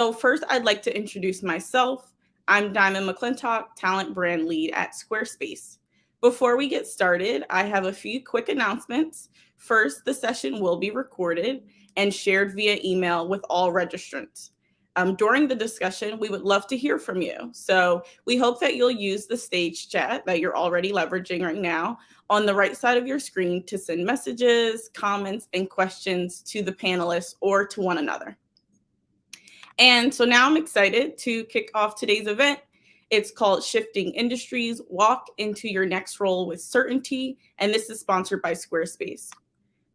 So first, I'd like to introduce myself. I'm Diamond McClintock, Talent Brand Lead at Squarespace. Before we get started, I have a few quick announcements. First, the session will be recorded and shared via email with all registrants. During the discussion, we would love to hear from you. So we hope that you'll use the stage chat that you're already leveraging right now on the right side of your screen to send messages, comments, and questions to the panelists or to one another. And so now I'm excited to kick off today's event. It's called Shifting Industries, Walk into Your Next Role with Certainty, and this is sponsored by Squarespace.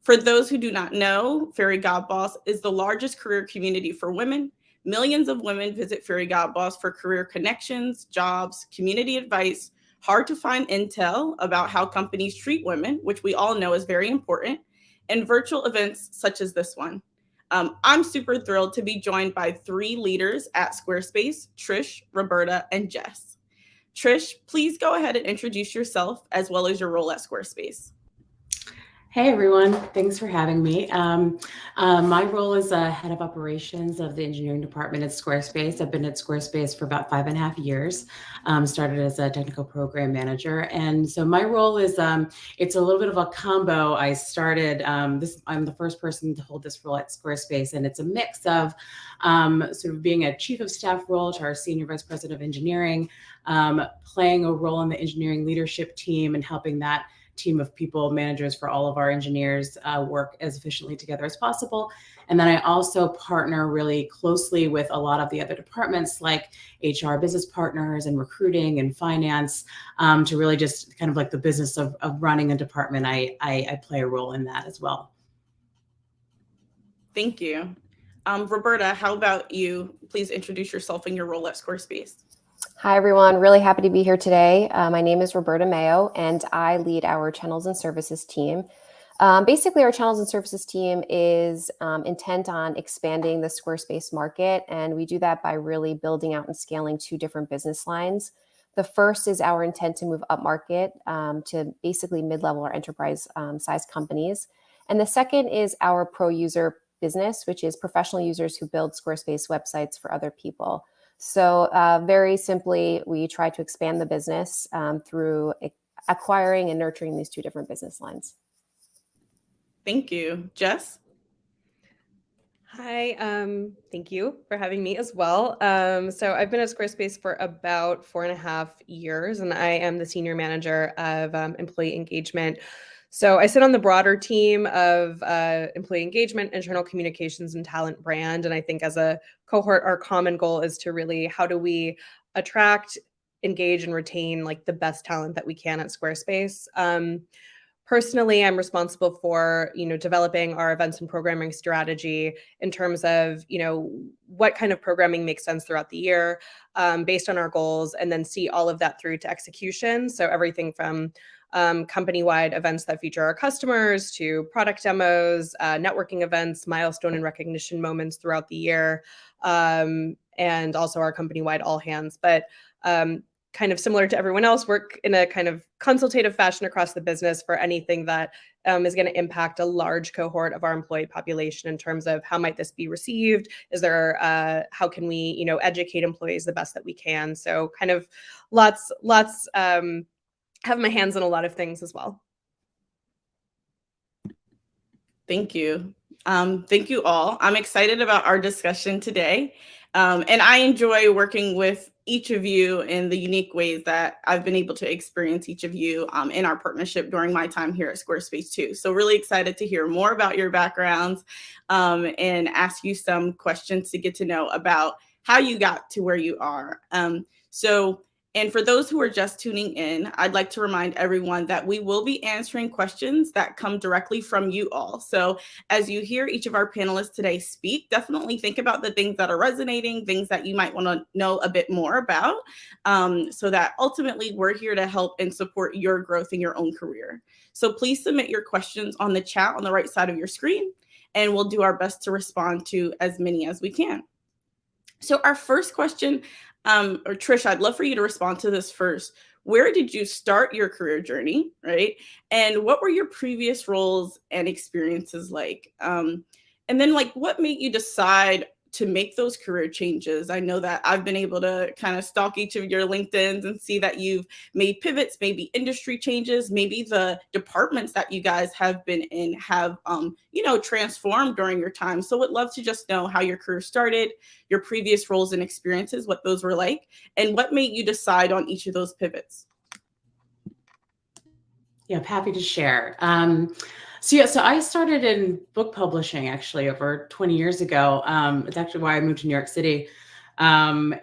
For those who do not know, Fairygodboss is the largest career community for women. Millions of women visit Fairygodboss for career connections, jobs, community advice, hard to find intel about how companies treat women, which we all know is very important, and virtual events such as this one. I'm super thrilled to be joined by 3 leaders at Squarespace, Trish, Roberta, and Jess. Trish, please go ahead and introduce yourself as well as your role at Squarespace. Hey everyone, thanks for having me. My role is head of operations of the engineering department at Squarespace. I've been at Squarespace for about 5.5 years. Started as a technical program manager, and so my role is it's a little bit of a combo. I started I'm the first person to hold this role at Squarespace, and it's a mix of sort of being a chief of staff role to our senior vice president of engineering, playing a role in the engineering leadership team and helping that team of people, managers for all of our engineers work as efficiently together as possible. And then I also partner really closely with a lot of the other departments like HR business partners and recruiting and finance to really just kind of like the business of running a department. I play a role in that as well. Thank you. Roberta, how about you? Please introduce yourself and your role at Squarespace. Hi, everyone. Really happy to be here today. My name is Roberta Mayo, and I lead our channels and services team. Basically, our channels and services team is intent on expanding the Squarespace market, and we do that by really building out and scaling 2 different business lines. The first is our intent to move up market to basically mid-level or enterprise size companies. And the second is our pro user business, which is professional users who build Squarespace websites for other people. So very simply, we try to expand the business through acquiring and nurturing these 2 different business lines. Thank you. Jess? Hi, thank you for having me as well. So I've been at Squarespace for about 4.5 years, and I am the senior manager of employee engagement. So I sit on the broader team of employee engagement, internal communications, and talent brand. And I think as a cohort, our common goal is to really, how do we attract, engage, and retain like the best talent that we can at Squarespace? Personally, I'm responsible for, developing our events and programming strategy in terms of, what kind of programming makes sense throughout the year based on our goals, and then see all of that through to execution. So everything from company-wide events that feature our customers to product demos, networking events, milestone and recognition moments throughout the year, and also our company-wide all hands. But kind of similar to everyone else, work in a kind of consultative fashion across the business for anything that is going to impact a large cohort of our employee population in terms of how might this be received? Is there, how can we, educate employees the best that we can? So kind of lots, have my hands in a lot of things as well. Thank you. Thank you all. I'm excited about our discussion today. And I enjoy working with each of you in the unique ways that I've been able to experience each of you in our partnership during my time here at Squarespace too. So really excited to hear more about your backgrounds and ask you some questions to get to know about how you got to where you are. And for those who are just tuning in, I'd like to remind everyone that we will be answering questions that come directly from you all. So as you hear each of our panelists today speak, definitely think about the things that are resonating, things that you might want to know a bit more about, so that ultimately we're here to help and support your growth in your own career. So please submit your questions on the chat on the right side of your screen, and we'll do our best to respond to as many as we can. So our first question, or Trish, I'd love for you to respond to this first. Where did you start your career journey, right? And what were your previous roles and experiences like? And then what made you decide to make those career changes? I know that I've been able to kind of stalk each of your LinkedIns and see that you've made pivots, maybe industry changes, maybe the departments that you guys have been in have, transformed during your time. So would love to just know how your career started, your previous roles and experiences, what those were like, and what made you decide on each of those pivots. Yeah, I'm happy to share. So I started in book publishing actually over 20 years ago. It's actually why I moved to New York City. And,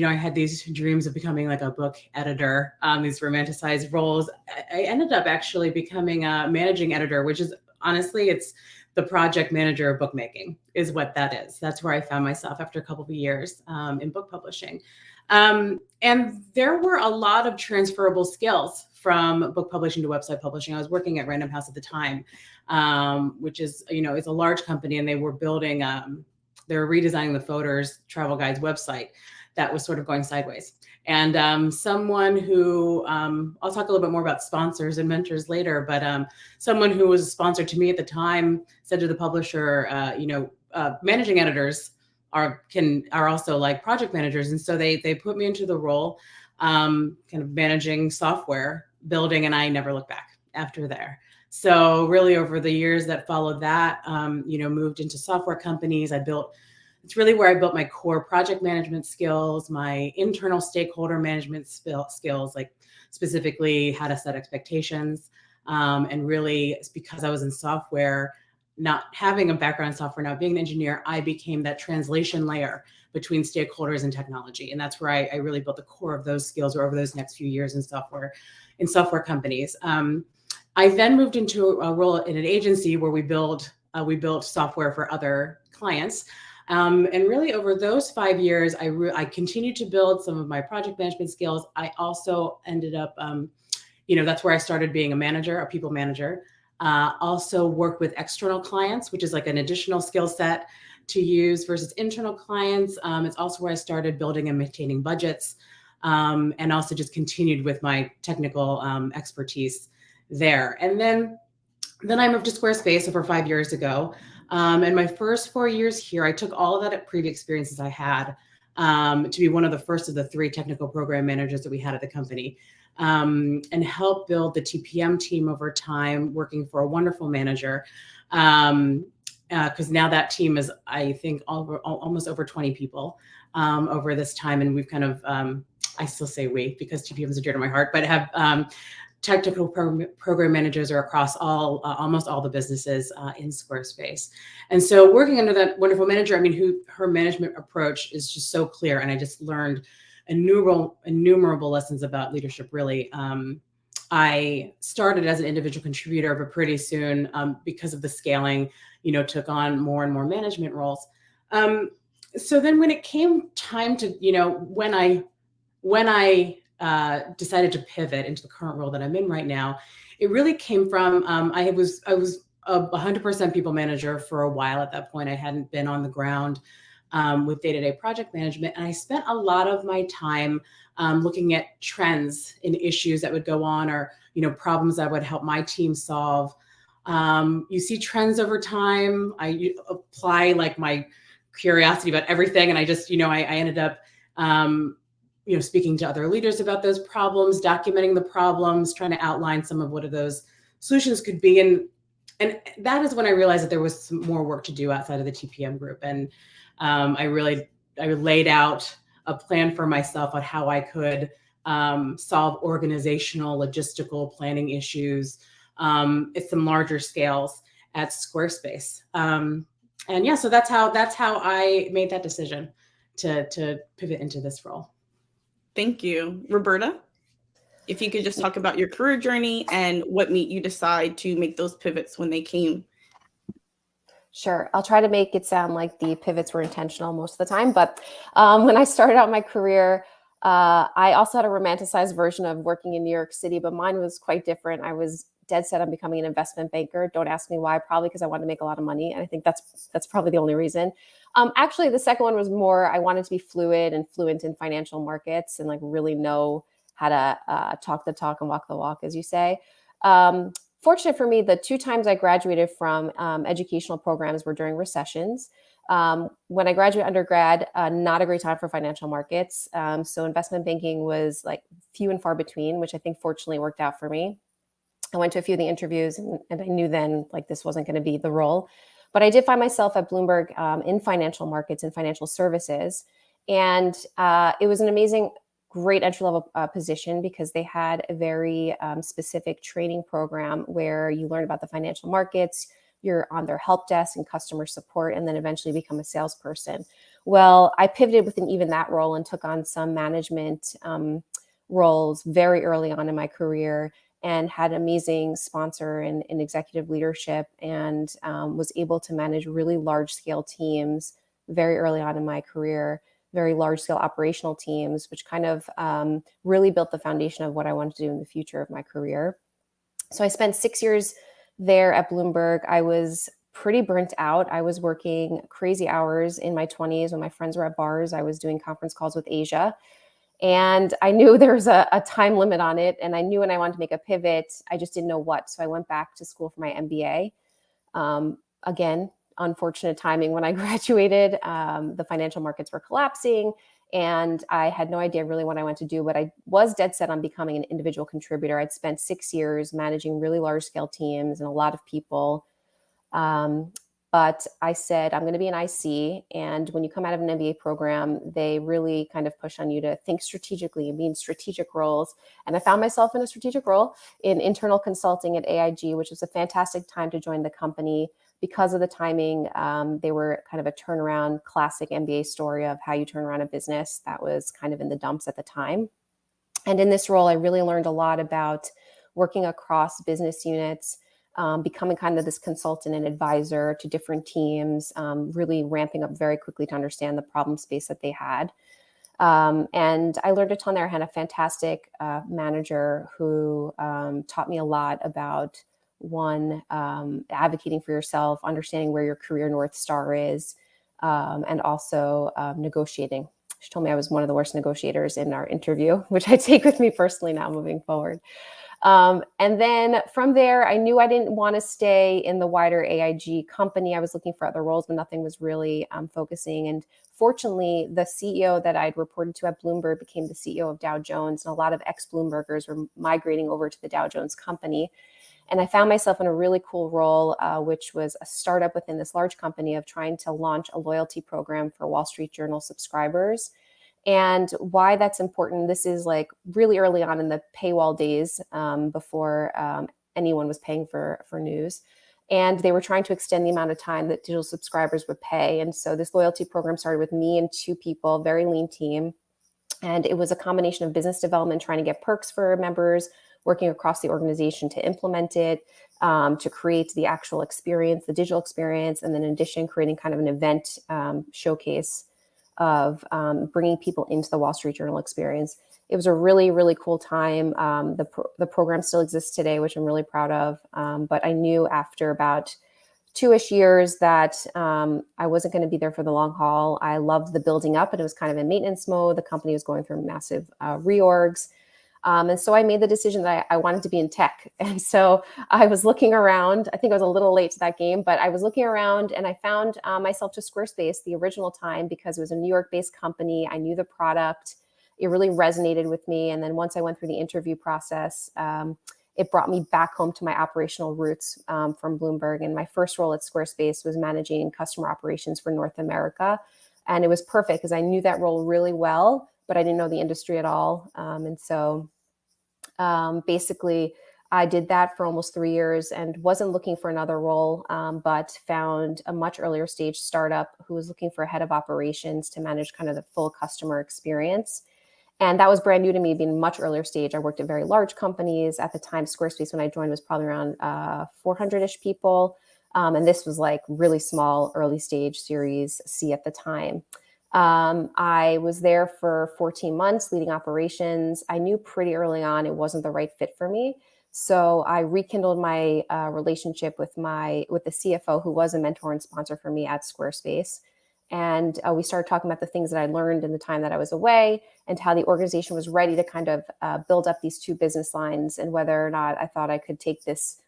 I had these dreams of becoming like a book editor, these romanticized roles. I ended up actually becoming a managing editor, which is honestly, it's the project manager of bookmaking is what that is. That's where I found myself after a couple of years in book publishing. And there were a lot of transferable skills from book publishing to website publishing. I was working at Random House at the time, which is, it's a large company, and they were building, they were redesigning the Folders Travel Guides website that was sort of going sideways. And someone who, I'll talk a little bit more about sponsors and mentors later, but someone who was a sponsor to me at the time said to the publisher, managing editors are also like project managers. And so they put me into the role, kind of managing software building, and I never looked back after there. So really over the years that followed that, moved into software companies. It's really where I built my core project management skills, my internal stakeholder management skills, like specifically how to set expectations. And really, it's because I was in software, not having a background in software, not being an engineer, I became that translation layer between stakeholders and technology. And that's where I really built the core of those skills over those next few years in software companies. I then moved into a role in an agency where we built software for other clients. And really over those 5 years, I continued to build some of my project management skills. I also ended up, that's where I started being a people manager. Also work with external clients, which is like an additional skill set to use versus internal clients. It's also where I started building and maintaining budgets, and also just continued with my technical expertise there. And then I moved to Squarespace over 5 years ago. And my first 4 years here, I took all of that previous experiences I had to be one of the first of the 3 technical program managers that we had at the company, and help build the TPM team over time, working for a wonderful manager. Because now that team is, I think, almost over 20 people over this time. And we've kind of, I still say we, because TPM is dear to my heart, but have technical program managers are across almost all the businesses in Squarespace. And so working under that wonderful manager, her management approach is just so clear. And I just learned innumerable lessons about leadership, really. I started as an individual contributor, but pretty soon, because of the scaling, took on more and more management roles. So then when it came time to, when I decided to pivot into the current role that I'm in right now, it really came from, I was a 100% people manager for a while. At that point, I hadn't been on the ground with day-to-day project management. And I spent a lot of my time looking at trends in issues that would go on, or, problems that would help my team solve. You see trends over time. I apply like my curiosity about everything. And I just, I ended up, speaking to other leaders about those problems, documenting the problems, trying to outline some of what those solutions could be. And that is when I realized that there was some more work to do outside of the TPM group. And I laid out a plan for myself on how I could solve organizational, logistical planning issues at some larger scales at Squarespace. So that's how I made that decision to pivot into this role. Thank you. Roberta, if you could just talk about your career journey and what made you decide to make those pivots when they came. Sure. I'll try to make it sound like the pivots were intentional most of the time. But when I started out my career, I also had a romanticized version of working in New York City, but mine was quite different. I was dead set on becoming an investment banker. Don't ask me why, probably because I wanted to make a lot of money. And I think that's probably the only reason. Actually, the second one was more, I wanted to be fluid and fluent in financial markets and like really know how to talk the talk and walk the walk, as you say. Fortunate for me, the 2 times I graduated from educational programs were during recessions. When I graduated undergrad, not a great time for financial markets. So investment banking was like few and far between, which I think fortunately worked out for me. I went to a few of the interviews and I knew then like this wasn't going to be the role. But I did find myself at Bloomberg in financial markets and financial services. And it was an amazing, great entry level position because they had a very specific training program where you learn about the financial markets, you're on their help desk and customer support, and then eventually become a salesperson. Well, I pivoted within even that role and took on some management roles very early on in my career and had amazing sponsor and executive leadership and was able to manage really large scale teams very early on in my career, very large scale operational teams, which kind of really built the foundation of what I wanted to do in the future of my career. So I spent 6 years there at Bloomberg. I was pretty burnt out. I was working crazy hours in my 20s when my friends were at bars. I was doing conference calls with Asia. And I knew there was a time limit on it. And I knew when I wanted to make a pivot, I just didn't know what. So I went back to school for my MBA. Again, unfortunate timing. When I graduated, the financial markets were collapsing and I had no idea really what I wanted to do, but I was dead set on becoming an individual contributor. I'd spent 6 years managing really large scale teams and a lot of people. But I said, I'm going to be an IC. And when you come out of an MBA program, they really kind of push on you to think strategically and be in strategic roles. And I found myself in a strategic role in internal consulting at AIG, which was a fantastic time to join the company because of the timing. They were kind of a turnaround, classic MBA story of how you turn around a business that was kind of in the dumps at the time. And in this role, I really learned a lot about working across business units, becoming kind of this consultant and advisor to different teams, really ramping up very quickly to understand the problem space that they had. And I learned a ton there. I had a fantastic manager who taught me a lot about advocating for yourself, understanding where your career North Star is, and also negotiating. She told me I was one of the worst negotiators in our interview, which I take with me personally now moving forward. And then from there, I knew I didn't want to stay in the wider AIG company. I was looking for other roles, but nothing was really focusing. And fortunately, the CEO that I'd reported to at Bloomberg became the CEO of Dow Jones. And a lot of ex-Bloombergers were migrating over to the Dow Jones company. And I found myself in a really cool role, which was a startup within this large company of trying to launch a loyalty program for Wall Street Journal subscribers. And why that's important, this is like really early on in the paywall days before anyone was paying for news. And they were trying to extend the amount of time that digital subscribers would pay. And so this loyalty program started with me and 2 people, very lean team. And it was a combination of business development, trying to get perks for members, working across the organization to implement it, to create the actual experience, the digital experience, and then in addition, creating kind of an event showcase of bringing people into the Wall Street Journal experience. It was a really, really cool time. The program still exists today, which I'm really proud of. But I knew after about 2-ish years that I wasn't going to be there for the long haul. I loved the building up, and it was kind of in maintenance mode. The company was going through massive reorgs. And so I made the decision that I wanted to be in tech. And so I was looking around. I think I was a little late to that game, but I was looking around and I found myself to Squarespace the original time because it was a New York-based company. I knew the product. It really resonated with me. And then once I went through the interview process, it brought me back home to my operational roots from Bloomberg. And my first role at Squarespace was managing customer operations for North America. And it was perfect because I knew that role really well, but I didn't know the industry at all. And so basically, I did that for almost 3 years and wasn't looking for another role, but found a much earlier stage startup who was looking for a head of operations to manage kind of the full customer experience. And that was brand new to me, being much earlier stage. I worked at very large companies. At the time, Squarespace, when I joined, was probably around 400-ish people. And this was like really small, early stage Series C at the time. I was there for 14 months leading operations. I knew pretty early on it wasn't the right fit for me. So I rekindled my relationship with the CFO, who was a mentor and sponsor for me at Squarespace. And we started talking about the things that I learned in the time that I was away and how the organization was ready to kind of build up these 2 business lines and whether or not I thought I could take this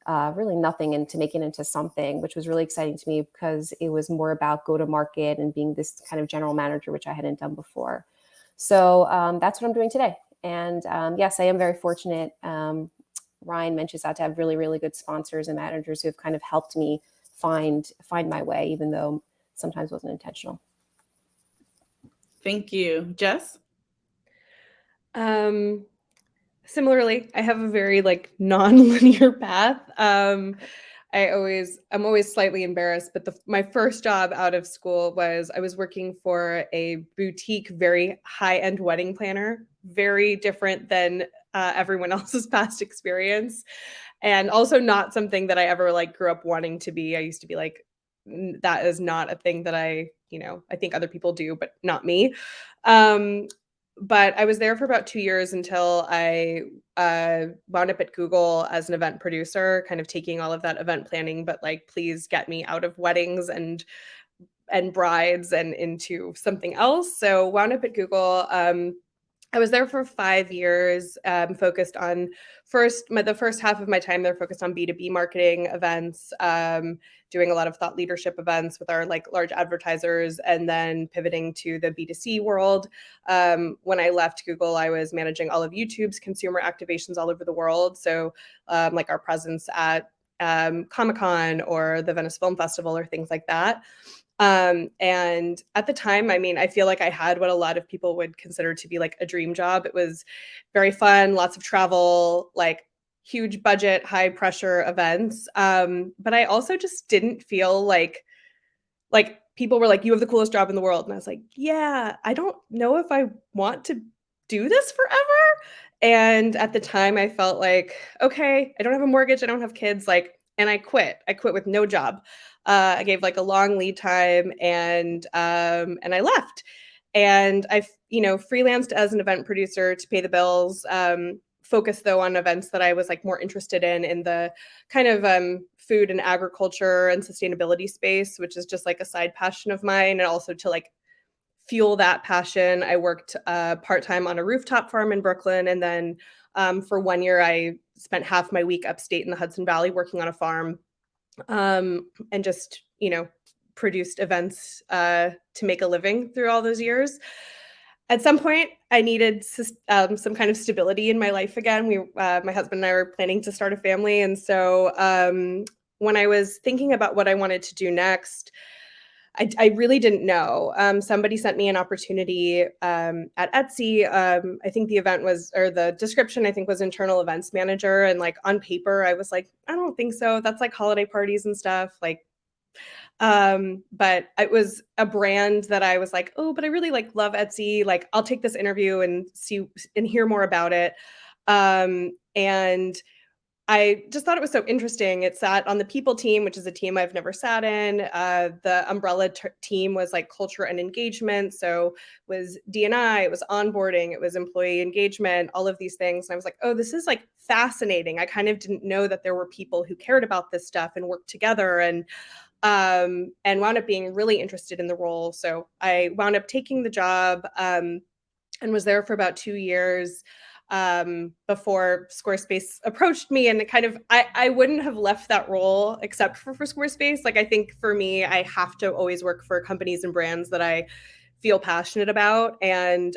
really nothing and to make it into something, which was really exciting to me because it was more about go-to-market and being this kind of general manager, which I hadn't done before. So that's what I'm doing today. And yes, I am very fortunate. Ryan mentions that to have really, really good sponsors and managers who have kind of helped me find my way, even though sometimes it wasn't intentional. Thank you. Jess? Similarly, I have a very like non-linear path. I'm always slightly embarrassed, but my first job out of school was I was working for a boutique, very high-end wedding planner, very different than everyone else's past experience, and also not something that I ever like grew up wanting to be. I used to be like, that is not a thing that I think other people do, but not me. But I was there for about 2 years until I wound up at Google as an event producer, kind of taking all of that event planning, but like, please get me out of weddings and brides and into something else. So wound up at Google. I was there for 5 years, focused on the first half of my time there focused on B2B marketing events, doing a lot of thought leadership events with our like large advertisers, and then pivoting to the B2C world. When I left Google, I was managing all of YouTube's consumer activations all over the world. So like our presence at Comic-Con or the Venice Film Festival or things like that. And at the time, I mean, I feel like I had what a lot of people would consider to be like a dream job. It was very fun, lots of travel, like huge budget, high pressure events. But I also just didn't feel like people were like, you have the coolest job in the world. And I was like, yeah, I don't know if I want to do this forever. And at the time I felt like, okay, I don't have a mortgage, I don't have kids, like, and I quit with no job. I gave like a long lead time and I left. And I, freelanced as an event producer to pay the bills, focused though on events that I was like more interested in the kind of food and agriculture and sustainability space, which is just like a side passion of mine. And also to like fuel that passion, I worked part-time on a rooftop farm in Brooklyn. And then for 1 year, I spent half my week upstate in the Hudson Valley working on a farm, and just, produced events to make a living through all those years. At some point, I needed some kind of stability in my life again. My husband and I were planning to start a family. And so when I was thinking about what I wanted to do next, I really didn't know. Somebody sent me an opportunity at Etsy. I think the description I think was internal events manager. And like on paper, I was like, I don't think so. That's like holiday parties and stuff. Like, but it was a brand that I was like, oh, but I really like love Etsy. Like, I'll take this interview and see and hear more about it. And I just thought it was so interesting. It sat on the people team, which is a team I've never sat in. The umbrella team was like culture and engagement. So was D&I, it was onboarding, it was employee engagement, all of these things. And I was like, oh, this is like fascinating. I kind of didn't know that there were people who cared about this stuff and worked together, and wound up being really interested in the role. So I wound up taking the job and was there for about 2 years. Before Squarespace approached me, and it kind of, I wouldn't have left that role except for Squarespace. Like, I think for me, I have to always work for companies and brands that I feel passionate about. And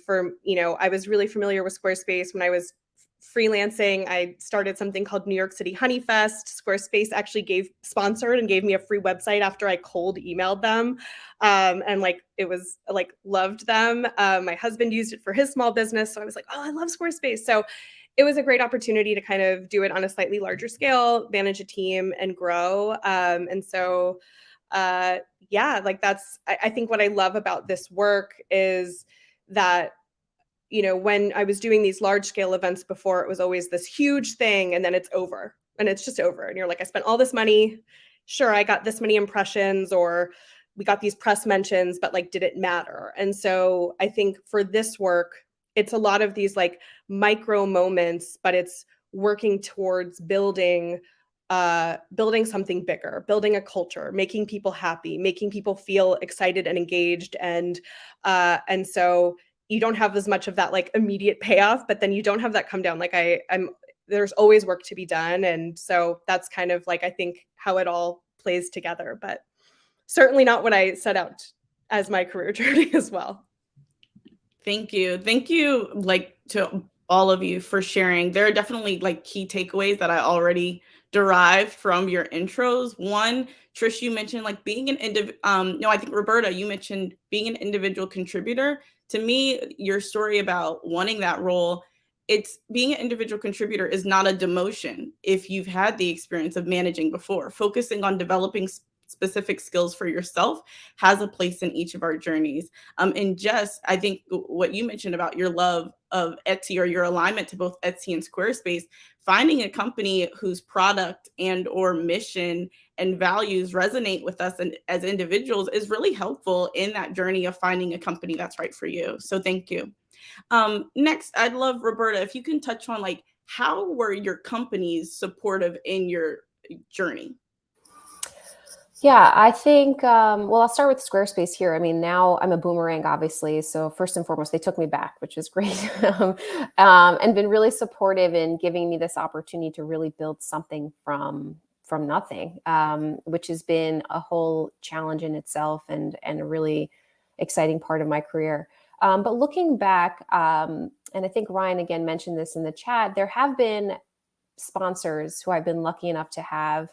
for, I was really familiar with Squarespace when I was freelancing. I started something called New York City Honey Fest. Squarespace actually sponsored and gave me a free website after I cold emailed them. And like, it was like, loved them. My husband used it for his small business. So I was like, oh, I love Squarespace. So it was a great opportunity to kind of do it on a slightly larger scale, manage a team and grow. And so, yeah, like I think what I love about this work is that, when I was doing these large scale events before, it was always this huge thing and then it's over and it's just over. And you're like, I spent all this money. Sure, I got this many impressions or we got these press mentions, but like, did it matter? And so I think for this work, it's a lot of these like micro moments, but it's working towards building something bigger, building a culture, making people happy, making people feel excited and engaged. And so you don't have as much of that like immediate payoff, but then you don't have that come down. Like I'm there's always work to be done. And so that's kind of like, I think, how it all plays together, but certainly not what I set out as my career journey as well. Thank you. Thank you, like, to all of you for sharing. There are definitely like key takeaways that I already derived from your intros. One, Trish, you mentioned like being an no, I think Roberta, you mentioned being an individual contributor. To me, your story about wanting that role, it's being an individual contributor is not a demotion if you've had the experience of managing before. Focusing on developing specific skills for yourself has a place in each of our journeys. And Jess, I think what you mentioned about your love of Etsy, or your alignment to both Etsy and Squarespace, finding a company whose product and or mission and values resonate with us and as individuals is really helpful in that journey of finding a company that's right for you. So thank you. Next, I'd love, Roberta, if you can touch on like, how were your companies supportive in your journey? Yeah, I think, well, I'll start with Squarespace here. I mean, now I'm a boomerang, obviously. So first and foremost, they took me back, which is great, and been really supportive in giving me this opportunity to really build something from nothing, which has been a whole challenge in itself and a really exciting part of my career. But looking back, and I think Ryan again mentioned this in the chat, there have been sponsors who I've been lucky enough to have,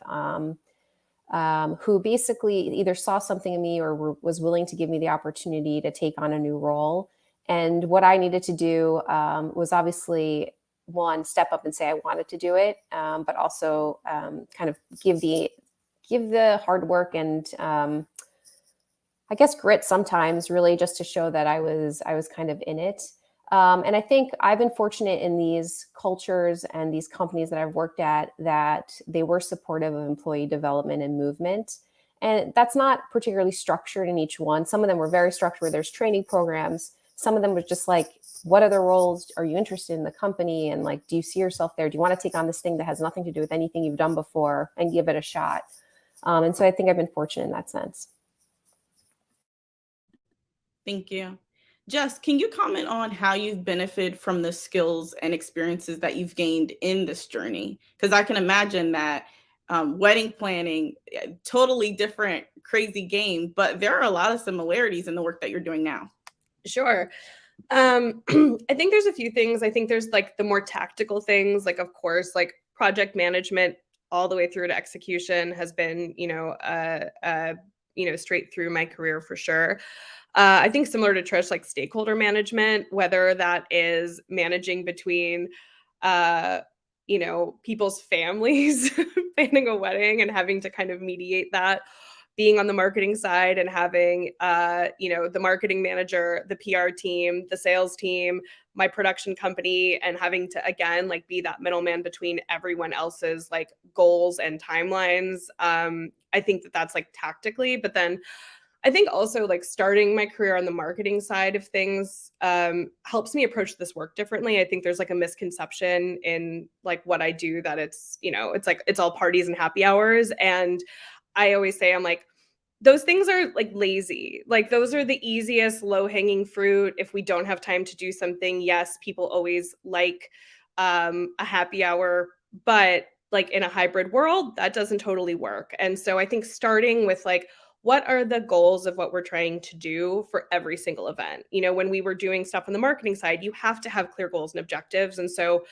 who basically either saw something in me or was willing to give me the opportunity to take on a new role. And what I needed to do was obviously, one, step up and say I wanted to do it, but also kind of give the hard work and I guess grit sometimes, really just to show that I was kind of in it. And I think I've been fortunate in these cultures and these companies that I've worked at that they were supportive of employee development and movement. And that's not particularly structured in each one. Some of them were very structured where there's training programs. Some of them were just like, what other roles are you interested in the company? And like, do you see yourself there? Do you want to take on this thing that has nothing to do with anything you've done before and give it a shot? And so I think I've been fortunate in that sense. Thank you. Jess, can you comment on how you've benefited from the skills and experiences that you've gained in this journey? Because I can imagine that wedding planning, totally different, crazy game, but there are a lot of similarities in the work that you're doing now. Sure. I think there's a few things. I think there's like the more tactical things, like, of course, like project management all the way through to execution has been, straight through my career for sure. I think similar to Trish, like stakeholder management, whether that is managing between, people's families, planning a wedding and having to kind of mediate that, being on the marketing side and having, the marketing manager, the PR team, the sales team, my production company, and having to, again, like be that middleman between everyone else's like goals and timelines. I think that's like tactically, but then I think also like starting my career on the marketing side of things helps me approach this work differently. I think there's like a misconception in like what I do that it's like it's all parties and happy hours. And I always say, I'm like, those things are like lazy. Like those are the easiest low hanging fruit. If we don't have time to do something, yes, people always like a happy hour, but like in a hybrid world, that doesn't totally work. And so I think starting with like, what are the goals of what we're trying to do for every single event? When we were doing stuff on the marketing side, you have to have clear goals and objectives. And so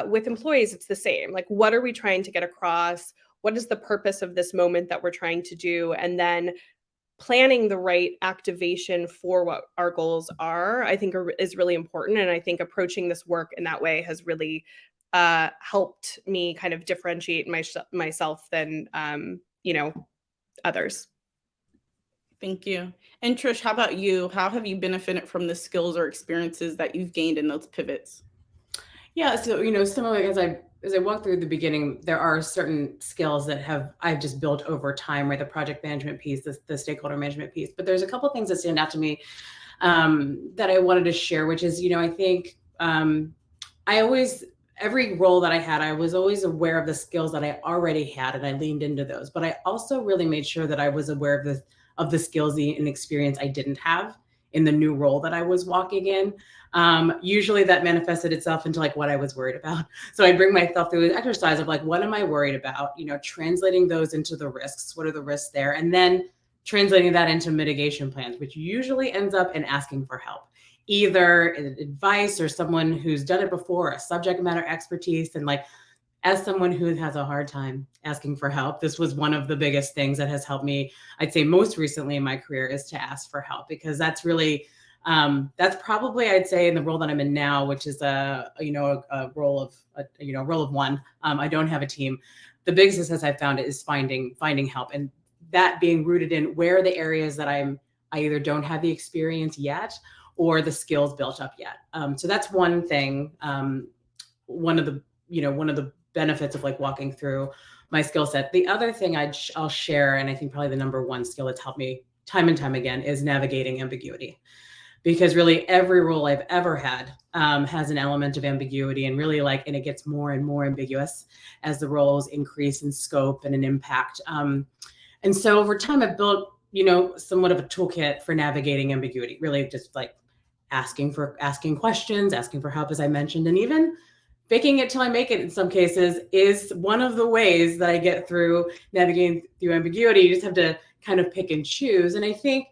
with employees, it's the same. Like, what are we trying to get across? What is the purpose of this moment that we're trying to do? And then planning the right activation for what our goals are, I think is really important. And I think approaching this work in that way has really helped me kind of differentiate myself than, others. Thank you. And Trish, how about you? How have you benefited from the skills or experiences that you've gained in those pivots? Yeah, so similarly as I walked through the beginning, there are certain skills that I've just built over time, right? The project management piece, the stakeholder management piece. But there's a couple of things that stand out to me that I wanted to share, which is, I think every role that I had, I was always aware of the skills that I already had, and I leaned into those. But I also really made sure that I was aware of the skills and experience I didn't have in the new role that I was walking in. Usually that manifested itself into like what I was worried about. So I bring myself through an exercise of like, what am I worried about? You know, translating those into the risks. What are the risks there? And then translating that into mitigation plans, which usually ends up in asking for help, either advice or someone who's done it before, a subject matter expertise. And like, as someone who has a hard time asking for help, this was one of the biggest things that has helped me, I'd say most recently in my career, is to ask for help, because that's really, that's probably, I'd say, in the role that I'm in now, which is a role of one. I don't have a team. The biggest success I've found is finding help, and that being rooted in where are the areas that I either don't have the experience yet or the skills built up yet. So that's one thing. One of the benefits of like walking through my skill set. The other thing I'll share, and I think probably the number one skill that's helped me time and time again, is navigating ambiguity. Because really every role I've ever had has an element of ambiguity, and really and it gets more and more ambiguous as the roles increase in scope and in impact. And so over time I've built, somewhat of a toolkit for navigating ambiguity, really just like asking questions, asking for help, as I mentioned, and even faking it till I make it in some cases is one of the ways that I get through navigating through ambiguity. You just have to kind of pick and choose. And I think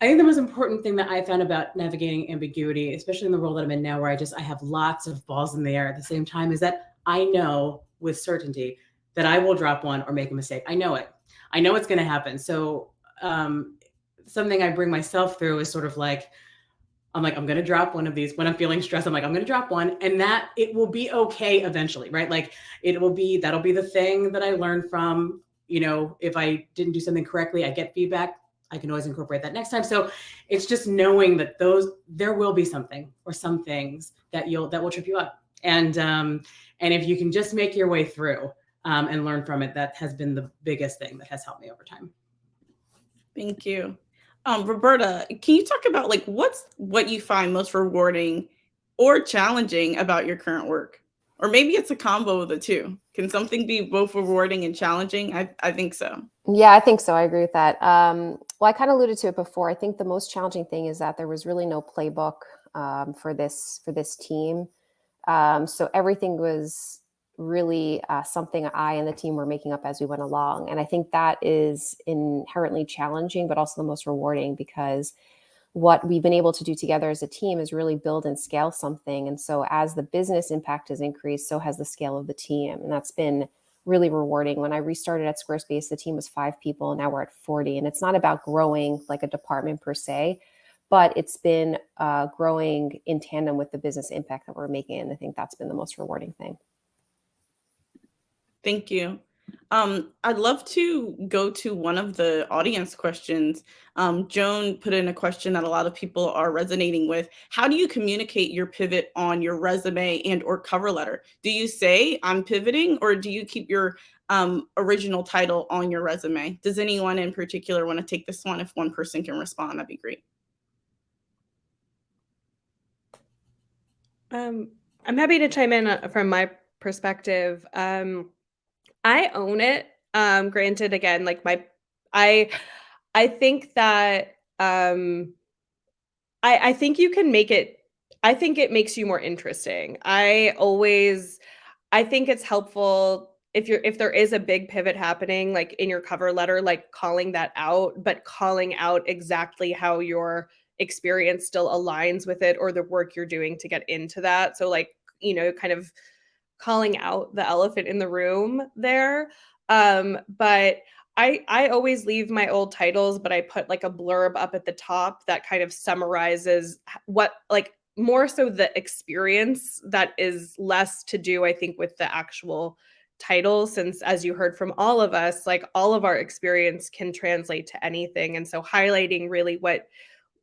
the most important thing that I found about navigating ambiguity, especially in the role that I'm in now, where I have lots of balls in the air at the same time, is that I know with certainty that I will drop one or make a mistake. I know it. I know it's going to happen. So something I bring myself through is sort of like, I'm going to drop one of these when I'm feeling stressed. I'm going to drop one, and that it will be okay eventually, right? Like that'll be the thing that I learned from, if I didn't do something correctly, I get feedback. I can always incorporate that next time. So it's just knowing that there will be something or some things that will trip you up. And if you can just make your way through and learn from it, that has been the biggest thing that has helped me over time. Thank you. Roberta, can you talk about what you find most rewarding or challenging about your current work? Or maybe it's a combo of the two. Can something be both rewarding and challenging? I think so. Yeah, I think so. I agree with that. Well, I kind of alluded to it before. I think the most challenging thing is that there was really no playbook for this team. So everything was really something I and the team were making up as we went along. And I think that is inherently challenging, but also the most rewarding, because what we've been able to do together as a team is really build and scale something. And so as the business impact has increased, so has the scale of the team. And that's been really rewarding. When I restarted at Squarespace, the team was 5 people. Now we're at 40. And it's not about growing like a department per se, but it's been growing in tandem with the business impact that we're making. And I think that's been the most rewarding thing. Thank you. I'd love to go to one of the audience questions. Joan put in a question that a lot of people are resonating with. How do you communicate your pivot on your resume and or cover letter? Do you say I'm pivoting, or do you keep your original title on your resume? Does anyone in particular want to take this one? If one person can respond, that'd be great. I'm happy to chime in from my perspective. I own it. Granted, again, I think that I think you can make it. I think it makes you more interesting. I think it's helpful if there is a big pivot happening, like in your cover letter, like calling that out, but calling out exactly how your experience still aligns with it or the work you're doing to get into that. So kind of calling out the elephant in the room there. But I always leave my old titles, but I put like a blurb up at the top that kind of summarizes what, more so the experience, that is less to do, I think, with the actual title, since as you heard from all of us, all of our experience can translate to anything. And so highlighting really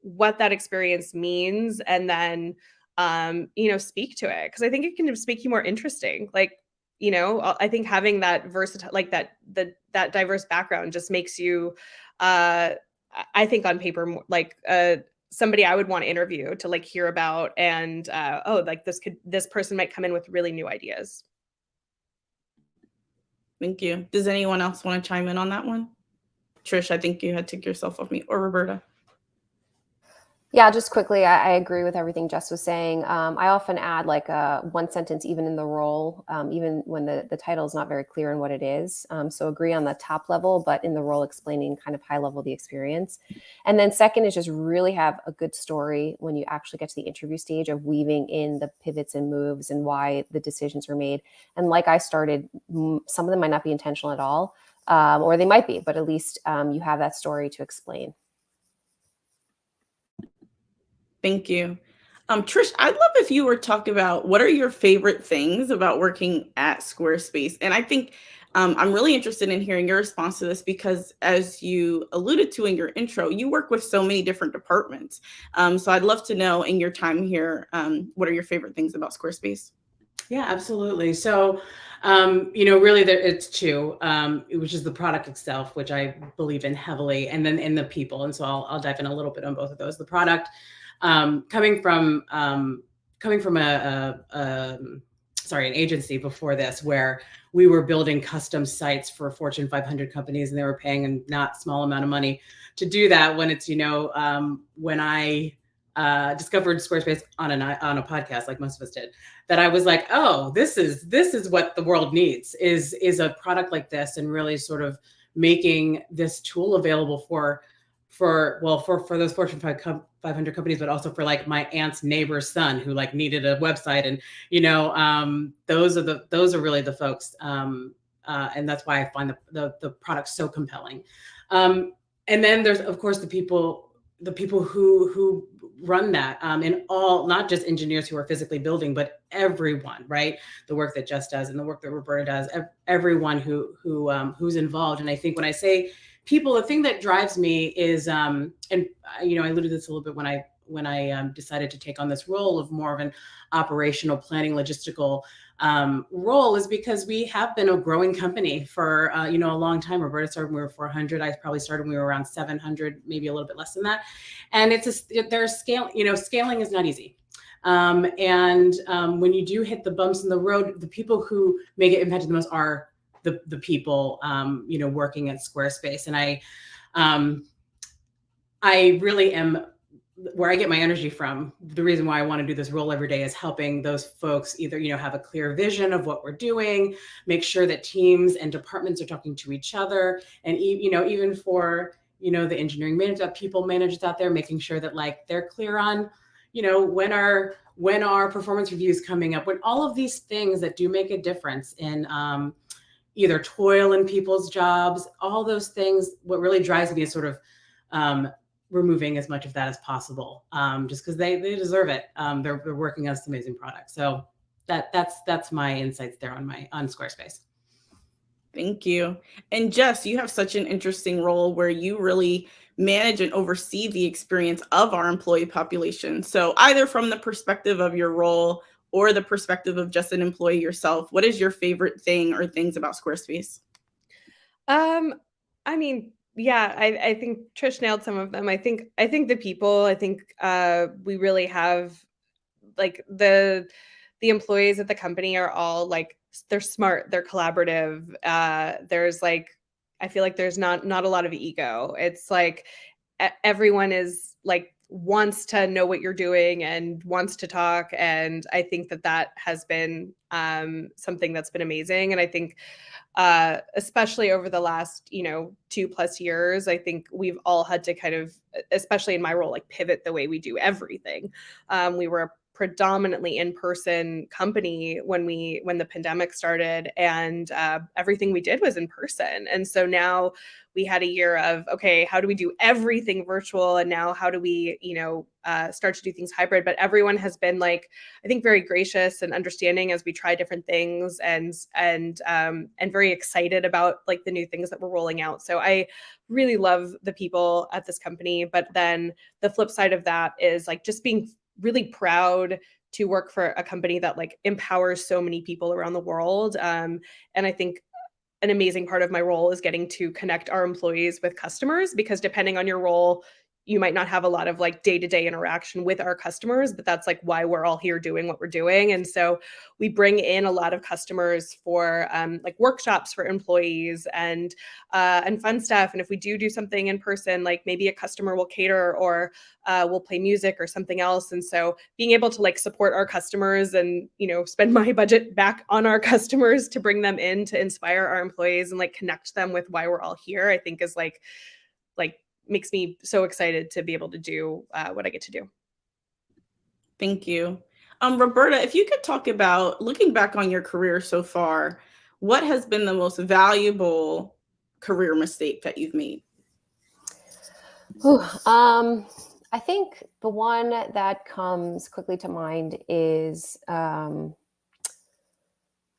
what that experience means, and then speak to it, because I think it can just make you more interesting. I think having that versatile, that diverse background just makes you, I think on paper, more somebody I would want to interview to hear about, and this person might come in with really new ideas. Thank you. Does anyone else want to chime in on that one? Trish, I think you had took yourself off mute, or Roberta. Yeah, just quickly, I agree with everything Jess was saying. I often add like one sentence even in the role, even when the title is not very clear in what it is. So agree on the top level, but in the role explaining kind of high level the experience. And then second is just really have a good story when you actually get to the interview stage of weaving in the pivots and moves and why the decisions were made. And like I started, some of them might not be intentional at all, or they might be, but at least you have that story to explain. Thank you. Trish, I'd love if you were talking about what are your favorite things about working at Squarespace. And I think I'm really interested in hearing your response to this because as you alluded to in your intro, you work with so many different departments. So I'd love to know in your time here, what are your favorite things about Squarespace? Yeah, absolutely. So, really it's two, which is the product itself, which I believe in heavily, and then in the people. And so I'll dive in a little bit on both of those. The product, coming from an agency before this, where we were building custom sites for Fortune 500 companies, and they were paying a not small amount of money to do that. When it's, when I discovered Squarespace on a podcast, like most of us did, that I was like, oh, this is what the world needs is a product like this, and really sort of making this tool available for those Fortune 500 companies, but also for like my aunt's neighbor's son who like needed a website, and those are really the folks, and that's why I find the product so compelling. And then there's of course the people who run that, and all, not just engineers who are physically building, but everyone, right? The work that Jess does and the work that Roberta does, everyone who's involved. And I think when I say people, the thing that drives me is, I alluded to this a little bit when I decided to take on this role of more of an operational planning, logistical role, is because we have been a growing company for a long time. Roberta started when we were 400. I probably started when we were around 700, maybe a little bit less than that. And there's scale. Scaling is not easy. When you do hit the bumps in the road, the people who may get impacted the most are the people working at Squarespace. And I really am, where I get my energy from. The reason why I want to do this role every day is helping those folks either, have a clear vision of what we're doing, make sure that teams and departments are talking to each other. And, even for, the engineering managers, people managers out there, making sure that like they're clear on, when our performance reviews coming up, when all of these things that do make a difference in either toil in people's jobs, all those things. What really drives me is sort of removing as much of that as possible, just because they deserve it. They're working on this amazing product. So that's my insights there on Squarespace. Thank you. And Jess, you have such an interesting role where you really manage and oversee the experience of our employee population. So either from the perspective of your role or the perspective of just an employee yourself, what is your favorite thing or things about Squarespace? Yeah, I think Trish nailed some of them. I think the people, we really have like the employees at the company are all like, they're smart, they're collaborative. There's like, I feel like there's not a lot of ego. It's like everyone is like wants to know what you're doing and wants to talk. And I think that has been something that's been amazing. And I think especially over the last 2+ years, I think we've all had to kind of, especially in my role, like pivot the way we do everything. We were a predominantly in-person company when the pandemic started, and everything we did was in person. And so now we had a year of, okay, how do we do everything virtual? And now how do we, start to do things hybrid? But everyone has been like, I think, very gracious and understanding as we try different things, and very excited about like the new things that we're rolling out. So I really love the people at this company. But then the flip side of that is like just being really proud to work for a company that like empowers so many people around the world. And I think an amazing part of my role is getting to connect our employees with customers, because depending on your role, you might not have a lot of like day-to-day interaction with our customers, but that's like why we're all here doing what we're doing. And so we bring in a lot of customers for like workshops for employees and fun stuff. And if we do something in person, like maybe a customer will cater or we'll play music or something else. And so being able to like support our customers and, you know, spend my budget back on our customers to bring them in to inspire our employees and like connect them with why we're all here, I think is like makes me so excited to be able to do what I get to do. Thank you. Roberta, if you could talk about looking back on your career so far, what has been the most valuable career mistake that you've made? Ooh, I think the one that comes quickly to mind is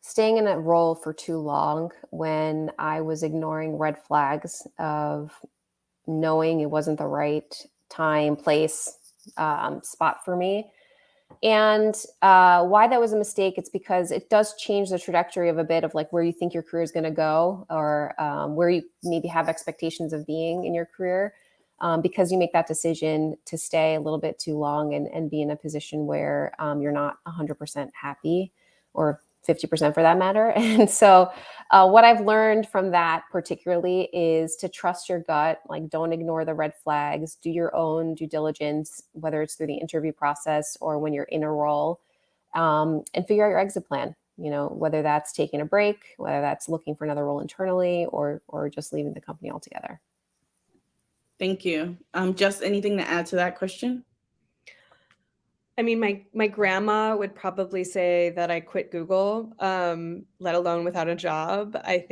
staying in a role for too long when I was ignoring red flags of knowing it wasn't the right time, place, spot for me. And why that was a mistake, it's because it does change the trajectory of a bit of like where you think your career is going to go, or where you maybe have expectations of being in your career, because you make that decision to stay a little bit too long and be in a position where you're not 100% happy, or 50% for that matter. And so what I've learned from that particularly is to trust your gut, like don't ignore the red flags, do your own due diligence, whether it's through the interview process or when you're in a role, and figure out your exit plan, you know, whether that's taking a break, whether that's looking for another role internally, or just leaving the company altogether. Thank you. Just anything to add to that question? I mean, my grandma would probably say that I quit Google, let alone without a job. I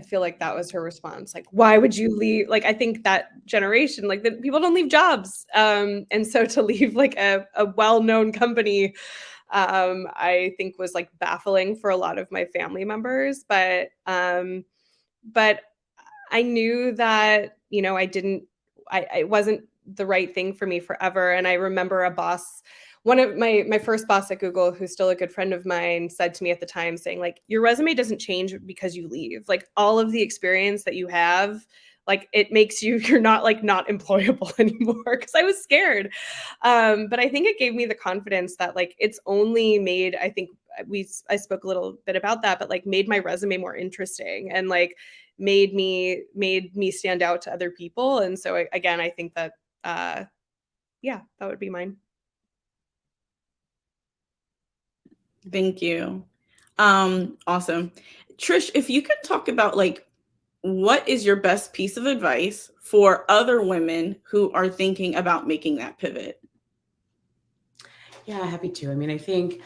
feel like that was her response. Like, why would you leave? Like, I think that generation, like the people don't leave jobs. And so to leave like a well-known company, I think was like baffling for a lot of my family members. But I knew that, you know, it wasn't the right thing for me forever. And I remember a boss, one of my first boss at Google, who's still a good friend of mine, said to me at the time, saying like, your resume doesn't change because you leave. Like all of the experience that you have, like it makes you're not employable anymore. Cause I was scared. But I think it gave me the confidence that like, it's only made, I think I spoke a little bit about that, but like made my resume more interesting and like made me stand out to other people. And so again, I think that, yeah, that would be mine. Thank you. Awesome. Trish, if you could talk about like, what is your best piece of advice for other women who are thinking about making that pivot? Yeah, happy to. I mean, I think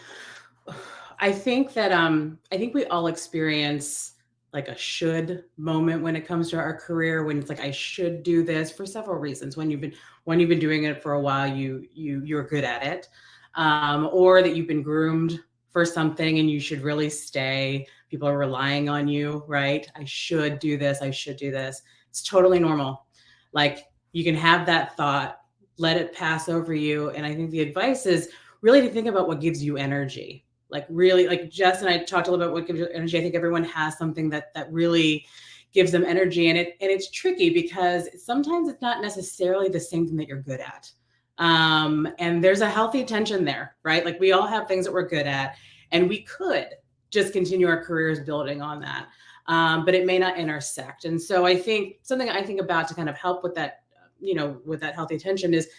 we all experience like a should moment when it comes to our career, when it's like, I should do this for several reasons. When you've been doing it for a while, you're good at it, or that you've been groomed for something and you should really stay. People are relying on you, right? I should do this. I should do this. It's totally normal. Like you can have that thought, let it pass over you. And I think the advice is really to think about what gives you energy. Like really, like Jess and I talked a little bit about what gives you energy. I think everyone has something that really gives them energy. And it's tricky because sometimes it's not necessarily the same thing that you're good at. And there's a healthy tension there, right? Like we all have things that we're good at and we could just continue our careers building on that. But it may not intersect. And so I think something I think about to kind of help with that, you know, with that healthy tension is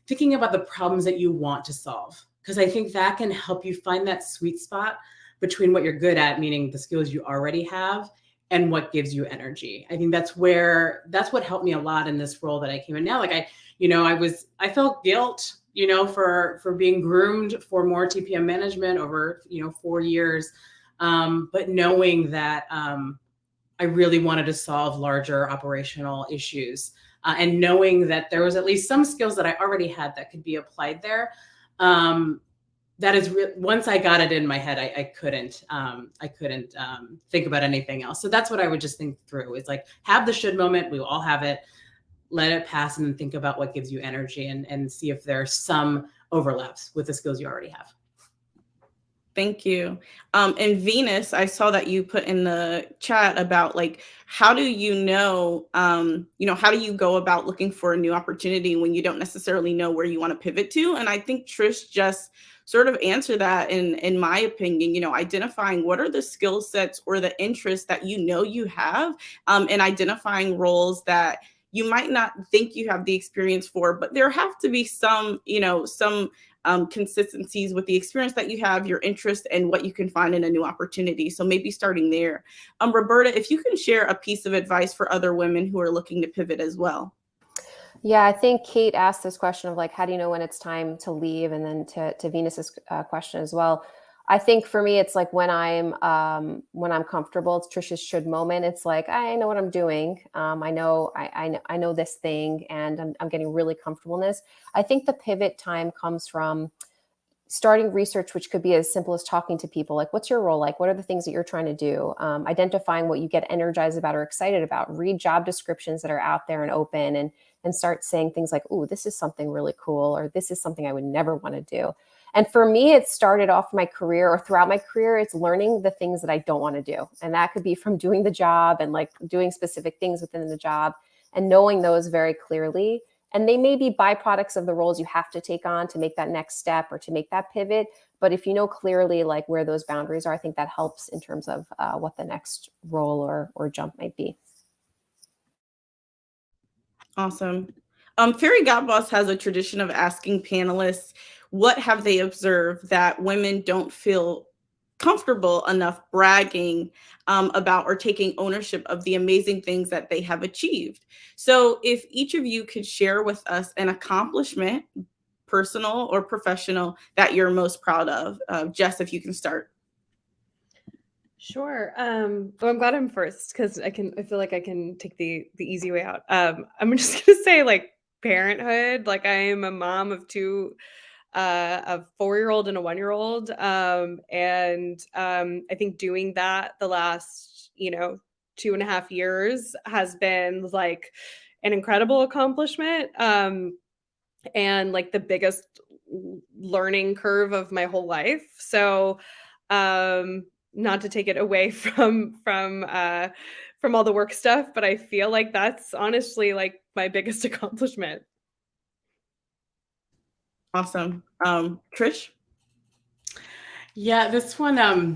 thinking about the problems that you want to solve. Because I think that can help you find that sweet spot between what you're good at, meaning the skills you already have, and what gives you energy. I think that's what helped me a lot in this role that I came in now. Like I felt guilt, you know, for being groomed for more TPM management over, 4 years. But knowing that I really wanted to solve larger operational issues, and knowing that there was at least some skills that I already had that could be applied there. That is once I got it in my head, I couldn't think about anything else. So that's what I would just think through is like, have the should moment. We will all have it, let it pass and then think about what gives you energy and see if there's some overlaps with the skills you already have. Thank you. And Venus, I saw that you put in the chat about like, how do how do you go about looking for a new opportunity when you don't necessarily know where you want to pivot to? And I think Trish just sort of answered that in my opinion, identifying what are the skill sets or the interests that you have, and identifying roles that you might not think you have the experience for, but there have to be some consistencies with the experience that you have, your interest, and what you can find in a new opportunity. So maybe starting there. Roberta, if you can share a piece of advice for other women who are looking to pivot as well. Yeah, I think Kate asked this question of like, how do you know when it's time to leave? And then to Venus's question as well. I think for me, it's like when I'm comfortable. It's Trisha's should moment. It's like I know what I'm doing. I know this thing, and I'm getting really comfortable in this. I think the pivot time comes from starting research, which could be as simple as talking to people. Like, what's your role? Like, what are the things that you're trying to do? Identifying what you get energized about or excited about. Read job descriptions that are out there and open, and start saying things like, "Ooh, this is something really cool," or "This is something I would never want to do." And for me, it started off my career or throughout my career, it's learning the things that I don't want to do. And that could be from doing the job and like doing specific things within the job and knowing those very clearly. And they may be byproducts of the roles you have to take on to make that next step or to make that pivot. But if you know clearly like where those boundaries are, I think that helps in terms of what the next role or jump might be. Awesome. Fairygodboss has a tradition of asking panelists, what have they observed that women don't feel comfortable enough bragging about or taking ownership of the amazing things that they have achieved. So if each of you could share with us an accomplishment, personal or professional, that you're most proud of. Jess, if you can start. Sure. Well, I'm glad I'm first because I feel like I can take the easy way out. I'm just gonna say like parenthood. Like I am a mom of two, a 4-year-old and a 1-year-old. I think doing that the last, 2.5 years has been like an incredible accomplishment. And like the biggest learning curve of my whole life. So, not to take it away from all the work stuff, but I feel like that's honestly like my biggest accomplishment. Awesome. Trish? Yeah, this one, I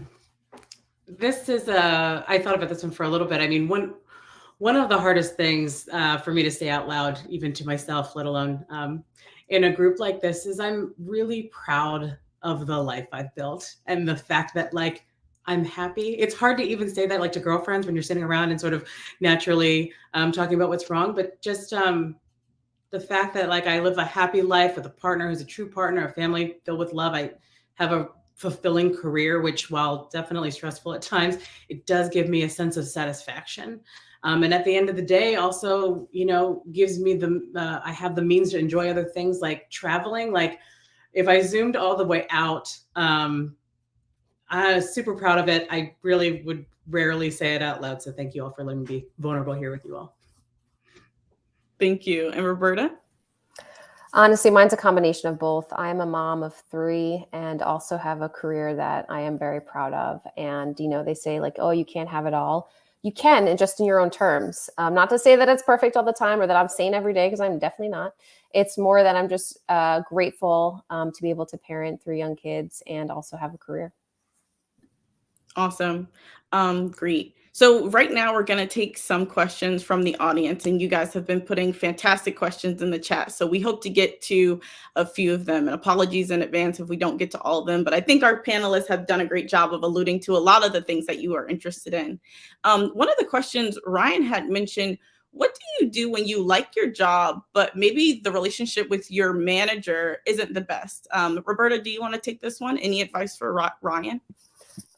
thought about this one for a little bit. I mean, one of the hardest things for me to say out loud, even to myself, let alone in a group like this, is I'm really proud of the life I've built and the fact that like, I'm happy. It's hard to even say that like to girlfriends when you're sitting around and sort of naturally talking about what's wrong, but just the fact that like I live a happy life with a partner who's a true partner, a family filled with love. I have a fulfilling career, which while definitely stressful at times, it does give me a sense of satisfaction. And at the end of the day, also, gives me I have the means to enjoy other things like traveling. Like if I zoomed all the way out, I'm super proud of it. I really would rarely say it out loud. So thank you all for letting me be vulnerable here with you all. Thank you. And Roberta? Honestly, mine's a combination of both. I'm a mom of 3 and also have a career that I am very proud of. And, they say like, oh, you can't have it all. You can, and just in your own terms. Not to say that it's perfect all the time or that I'm sane every day, because I'm definitely not. It's more that I'm just grateful to be able to parent 3 young kids and also have a career. Awesome. Great. So right now we're going to take some questions from the audience, and you guys have been putting fantastic questions in the chat. So we hope to get to a few of them, and apologies in advance if we don't get to all of them, but I think our panelists have done a great job of alluding to a lot of the things that you are interested in. One of the questions Ryan had mentioned, what do you do when you like your job, but maybe the relationship with your manager isn't the best? Roberta, do you want to take this one? Any advice for Ryan?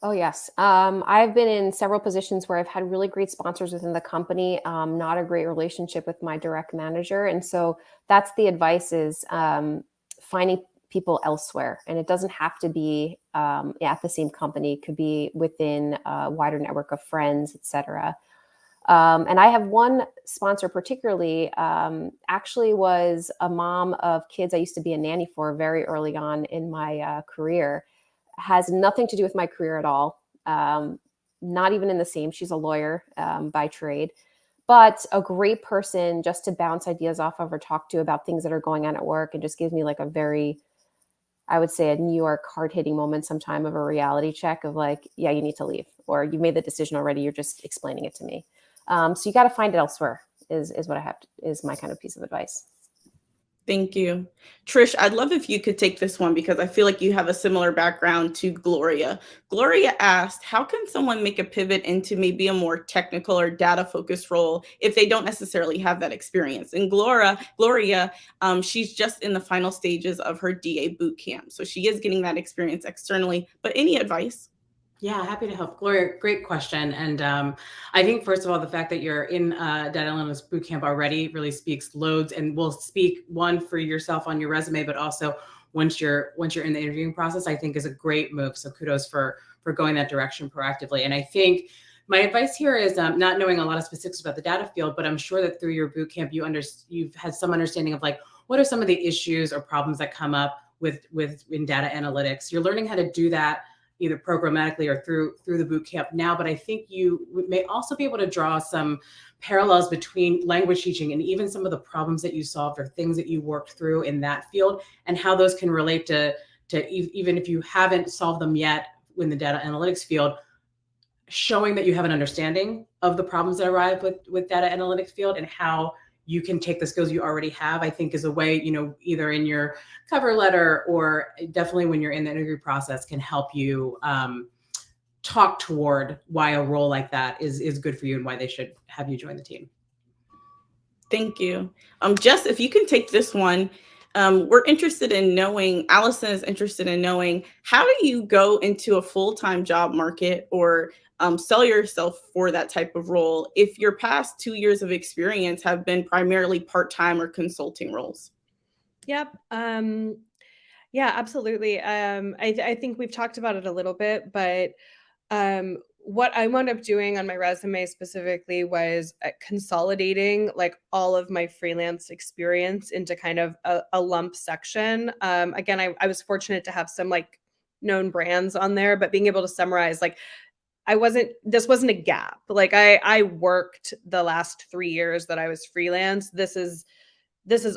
Oh, yes. I've been in several positions where I've had really great sponsors within the company, not a great relationship with my direct manager. And so that's the advice is finding people elsewhere. And it doesn't have to be at the same company. It could be within a wider network of friends, et cetera. And I have one sponsor particularly, actually was a mom of kids I used to be a nanny for very early on in my career. has nothing to do with my career at all. Not even in the same. She's a lawyer by trade, but a great person just to bounce ideas off of or talk to about things that are going on at work, and just gives me like a very, I would say, a New York hard-hitting moment sometime of a reality check of like, yeah, you need to leave, or you made the decision already. You're just explaining it to me. So you got to find it elsewhere is what I have to, is my kind of piece of advice. Thank you. Trish, I'd love if you could take this one because I feel like you have a similar background to Gloria. Gloria asked, how can someone make a pivot into maybe a more technical or data-focused role if they don't necessarily have that experience? And Gloria, she's just in the final stages of her DA boot camp. So she is getting that experience externally, but any advice? Yeah, happy to help. Gloria, great question. And I think, first of all, the fact that you're in data analytics bootcamp already really speaks loads, and will speak, one, for yourself on your resume, but also once you're in the interviewing process, I think is a great move. So kudos for going that direction proactively. And I think my advice here is not knowing a lot of specifics about the data field, but I'm sure that through your bootcamp, you've had some understanding of like, what are some of the issues or problems that come up in data analytics. You're learning how to do that either programmatically or through the boot camp now. But I think you may also be able to draw some parallels between language teaching and even some of the problems that you solved or things that you worked through in that field, and how those can relate to even if you haven't solved them yet in the data analytics field, showing that you have an understanding of the problems that arrive with data analytics field, and how you can take the skills you already have, I think is a way, either in your cover letter or definitely when you're in the interview process, can help you talk toward why a role like that is good for you and why they should have you join the team. Thank you. Jess, if you can take this one, we're interested in knowing, Allison is interested in knowing, how do you go into a full-time job market or sell yourself for that type of role if your past 2 years of experience have been primarily part-time or consulting roles? Yep. Yeah, absolutely. I think we've talked about it a little bit, but what I wound up doing on my resume specifically was consolidating like all of my freelance experience into kind of a lump section. Again, I was fortunate to have some like known brands on there, but being able to summarize, like, this wasn't a gap. Like I worked the last 3 years that I was freelance. This is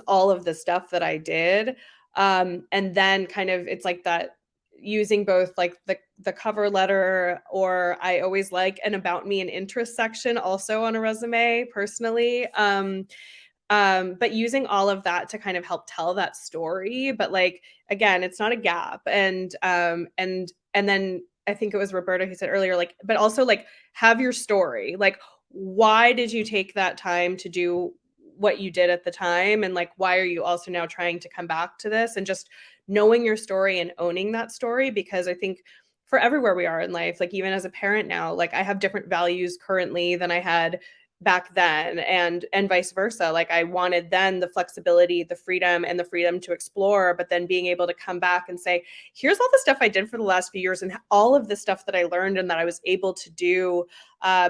all of the stuff that I did. And then kind of, it's like that, using both like the cover letter, or I always like an about me and interest section also on a resume personally. But using all of that to kind of help tell that story. But like, again, it's not a gap. And then I think it was Roberta who said earlier, like, but also like, have your story. Like, why did you take that time to do what you did at the time? And like, why are you also now trying to come back to this? And just knowing your story and owning that story, because I think for everywhere we are in life, like even as a parent now, like I have different values currently than I had back then, and vice versa. Like I wanted then the flexibility, the freedom to explore, but then being able to come back and say, here's all the stuff I did for the last few years and all of the stuff that I learned and that I was able to do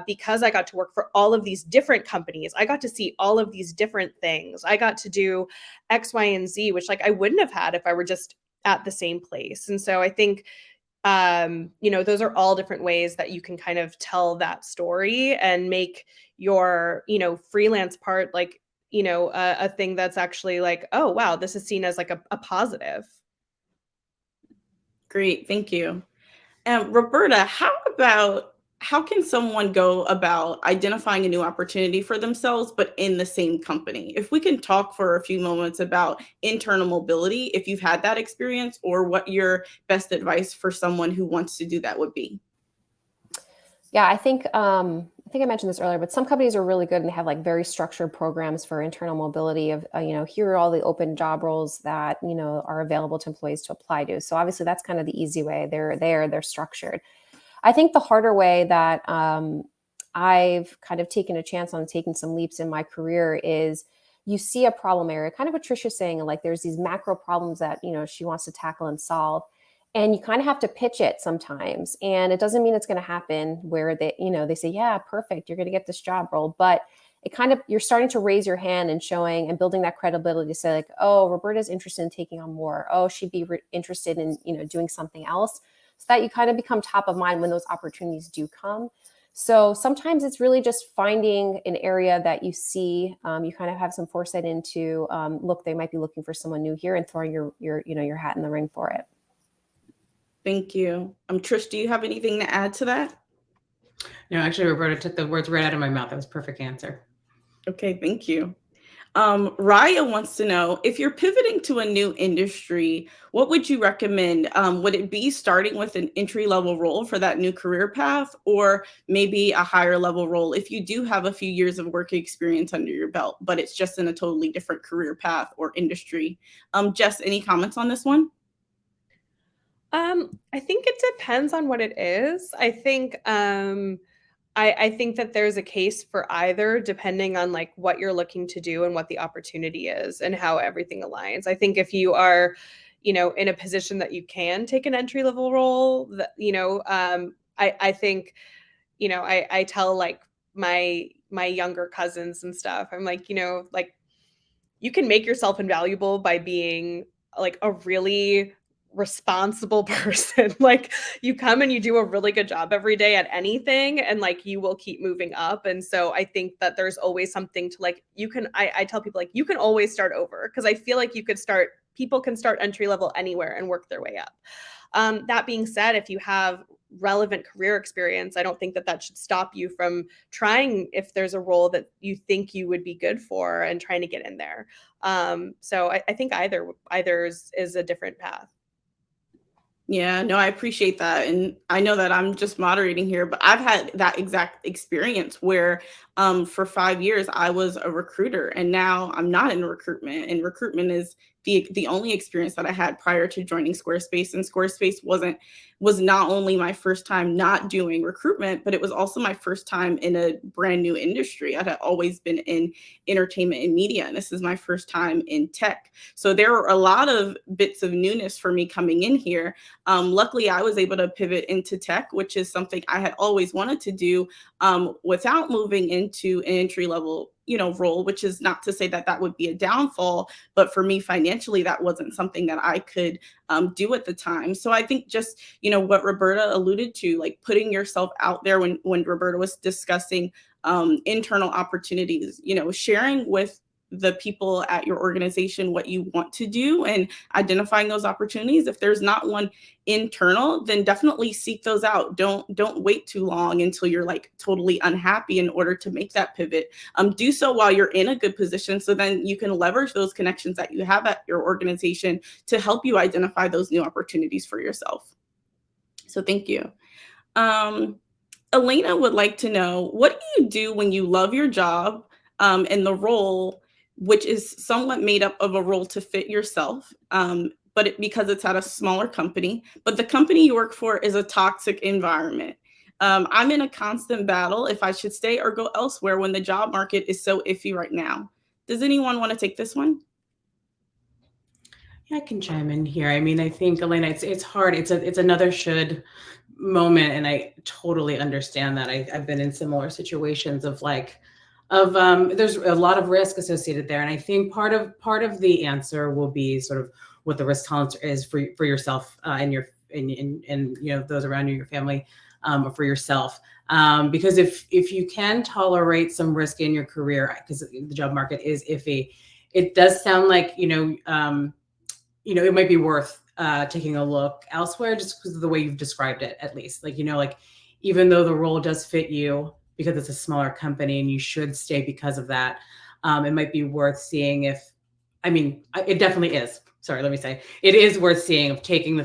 because I got to work for all of these different companies. I got to see all of these different things. I got to do X, Y, and Z, which like I wouldn't have had if I were just at the same place. And so I think those are all different ways that you can kind of tell that story and make your, freelance part, like, a thing that's actually like, oh, wow, this is seen as like a positive. Great, thank you. Roberta, how can someone go about identifying a new opportunity for themselves, but in the same company? If we can talk for a few moments about internal mobility, if you've had that experience, or what your best advice for someone who wants to do that would be. Yeah, I think I mentioned this earlier, but some companies are really good and they have like very structured programs for internal mobility of, here are all the open job roles that, are available to employees to apply to. So obviously that's kind of the easy way. They're structured. I think the harder way that I've kind of taken a chance on taking some leaps in my career is you see a problem area, kind of what Trisha's saying, like there's these macro problems that, she wants to tackle and solve. And you kind of have to pitch it sometimes. And it doesn't mean it's going to happen where they say, yeah, perfect, you're going to get this job role. But it kind of, you're starting to raise your hand and showing and building that credibility to say like, oh, Roberta's interested in taking on more. Oh, she'd be interested in, doing something else. so that you kind of become top of mind when those opportunities do come. So sometimes it's really just finding an area that you see, you kind of have some foresight into, look, they might be looking for someone new here, and throwing your hat in the ring for it. Thank you. Trish, do you have anything to add to that? No, actually, Roberta took the words right out of my mouth. That was a perfect answer. Okay, thank you. Raya wants to know, if you're pivoting to a new industry, what would you recommend? Would it be starting with an entry-level role for that new career path, or maybe a higher level role if you do have a few years of work experience under your belt, but it's just in a totally different career path or industry? Jess, any comments on this one? I think it depends on what it is. I think I think that there's a case for either, depending on like what you're looking to do and what the opportunity is and how everything aligns. I think if you are, in a position that you can take an entry level role, that, I think, I tell like my younger cousins and stuff, I'm like, like you can make yourself invaluable by being like a really responsible person. Like you come and you do a really good job every day at anything, and like you will keep moving up. And so I think that there's always something to like, I tell people like you can always start over, because I feel like people can start entry level anywhere and work their way up. That being said, if you have relevant career experience, I don't think that should stop you from trying, if there's a role that you think you would be good for, and trying to get in there. So I think either is a different path. Yeah, no, I appreciate that. And I know that I'm just moderating here, but I've had that exact experience where for 5 years I was a recruiter, and now I'm not in recruitment. And recruitment is the only experience that I had prior to joining Squarespace. And Squarespace was not only my first time not doing recruitment, but it was also my first time in a brand new industry. I had always been in entertainment and media, and this is my first time in tech. So there were a lot of bits of newness for me coming in here. Luckily, I was able to pivot into tech, which is something I had always wanted to do, without moving into an entry level role, which is not to say that would be a downfall, but for me financially, that wasn't something that I could do at the time. So I think just, what Roberta alluded to, like putting yourself out there when Roberta was discussing internal opportunities, sharing with the people at your organization what you want to do and identifying those opportunities. If there's not one internal, then definitely seek those out. Don't wait too long until you're like totally unhappy in order to make that pivot. Do so while you're in a good position, so then you can leverage those connections that you have at your organization to help you identify those new opportunities for yourself. So thank you. Elena would like to know, what do you do when you love your job and the role, which is somewhat made up of a role to fit yourself, but because it's at a smaller company, but the company you work for is a toxic environment. I'm in a constant battle if I should stay or go elsewhere when the job market is so iffy right now. Does anyone want to take this one? Yeah, I can chime in here. I mean, I think, Elena, it's hard. It's another should moment, and I totally understand that. I've been in similar situations of there's a lot of risk associated there, and I think part of the answer will be sort of what the risk tolerance is for yourself and those around you, your family, or for yourself. Because if you can tolerate some risk in your career, because the job market is iffy, it does sound like it might be worth taking a look elsewhere, just because of the way you've described it, at least. Even though the role does fit you, because it's a smaller company and you should stay because of that, it might be worth seeing it definitely is. Sorry, let me say, it is worth seeing of taking the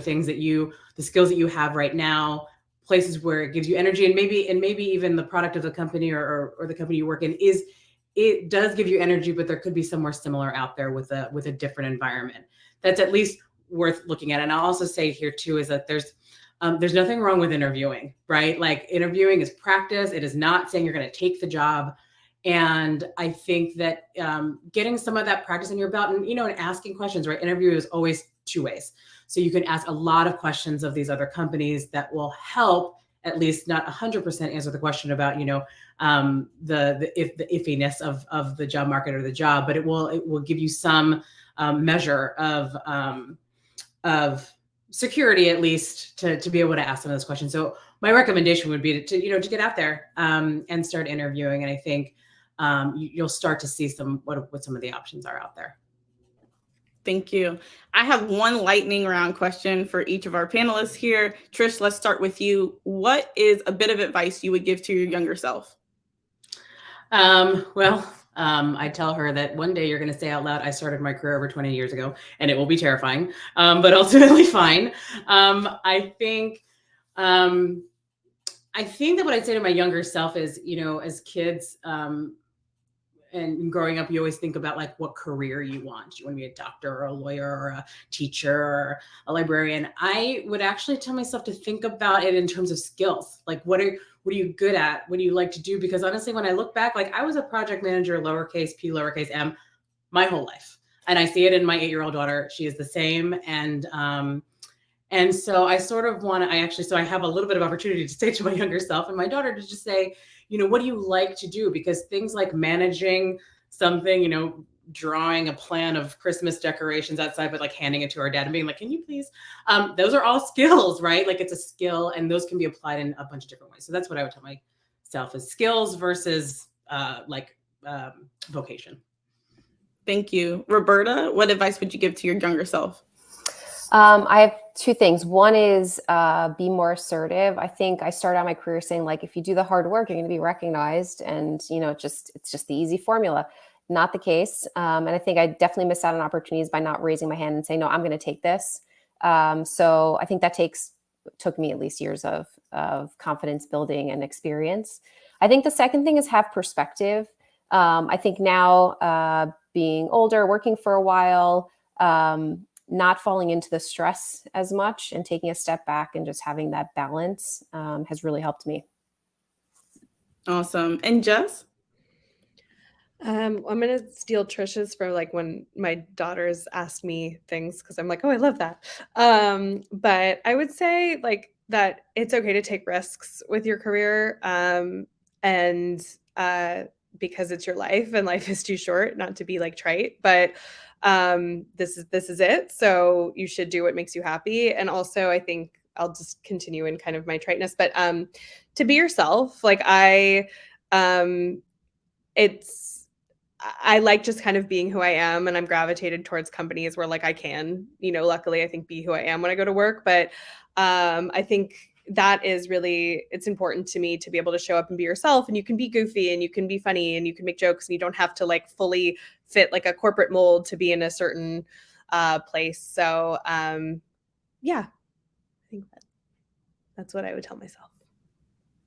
skills that you have right now, places where it gives you energy, and maybe even the product of the company or the company you work in it does give you energy, but there could be somewhere similar out there with a different environment. That's at least worth looking at. And I'll also say here too, is that there's nothing wrong with interviewing, right? Like, interviewing is practice. It is not saying you're going to take the job. And I think that getting some of that practice in your belt and asking questions, right? Interview is always two ways. So you can ask a lot of questions of these other companies that will help at least not 100% answer the question about, the iffiness of the job market or the job, but it will give you some measure of security, at least, to be able to ask some of those questions. So my recommendation would be to get out there and start interviewing. And I think you'll start to see what some of the options are out there. Thank you. I have one lightning round question for each of our panelists here. Trish, let's start with you. What is a bit of advice you would give to your younger self? I tell her that one day you're going to say out loud, I started my career over 20 years ago, and it will be terrifying, but ultimately fine. I think that what I'd say to my younger self is, as kids, and growing up, you always think about like what career you want. You want to be a doctor or a lawyer or a teacher or a librarian. I would actually tell myself to think about it in terms of skills. Like what are you good at? What do you like to do? Because honestly, when I look back, like I was a project manager, lowercase p, lowercase m, my whole life. And I see it in my 8-year-old daughter. She is the same. And so I sort of so I have a little bit of opportunity to say to my younger self and my daughter to just say, what do you like to do? Because things like managing something, drawing a plan of Christmas decorations outside, but like handing it to our dad and being like, can you please? Those are all skills, right? Like it's a skill and those can be applied in a bunch of different ways. So that's what I would tell myself is skills versus vocation. Thank you. Roberta, what advice would you give to your younger self? I have two things. One is be more assertive. I think I started out my career saying like, if you do the hard work, you're going to be recognized, and it's just the easy formula. Not the case. And I think I definitely missed out on opportunities by not raising my hand and saying, no, I'm going to take this. So I think that took me at least years of confidence building and experience. I think the second thing is have perspective. I think now being older, working for a while, not falling into the stress as much and taking a step back and just having that balance has really helped me. Awesome. And Jess? I'm going to steal Trish's for like when my daughters ask me things because I'm like, oh, I love that. But I would say like that it's okay to take risks with your career and because it's your life and life is too short not to be like trite, but this is it. So you should do what makes you happy. And also I think I'll just continue in kind of my triteness, but to be yourself, like I like just kind of being who I am, and I'm gravitated towards companies where like I can, luckily I think be who I am when I go to work. But I think that is really, it's important to me to be able to show up and be yourself, and you can be goofy and you can be funny and you can make jokes and you don't have to like fully fit like a corporate mold to be in a certain place. So yeah, I think that's what I would tell myself.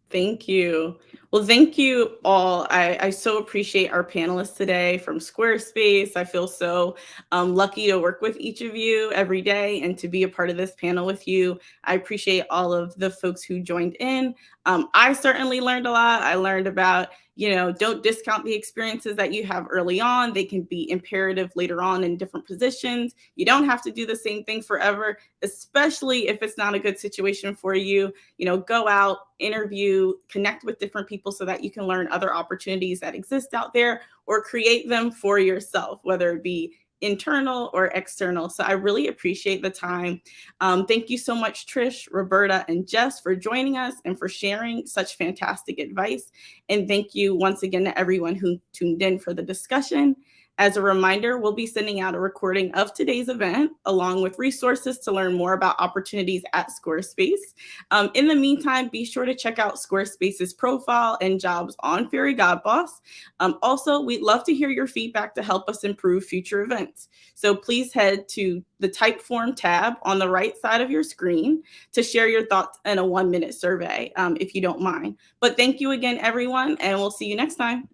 Thank you. Well, thank you all. I so appreciate our panelists today from Squarespace. I feel so lucky to work with each of you every day and to be a part of this panel with you. I appreciate all of the folks who joined in. I certainly learned a lot. I learned about, don't discount the experiences that you have early on. They can be imperative later on in different positions. You don't have to do the same thing forever, especially if it's not a good situation for you. Go out, interview, connect with different people so that you can learn other opportunities that exist out there or create them for yourself, whether it be internal or external. So I really appreciate the time. Thank you so much, Trish, Roberta, and Jess for joining us and for sharing such fantastic advice. And thank you once again to everyone who tuned in for the discussion. As a reminder, we'll be sending out a recording of today's event along with resources to learn more about opportunities at Squarespace. In the meantime, be sure to check out Squarespace's profile and jobs on Fairygodboss. Also, we'd love to hear your feedback to help us improve future events. So please head to the Typeform tab on the right side of your screen to share your thoughts in a 1-minute survey, if you don't mind. But thank you again, everyone, and we'll see you next time.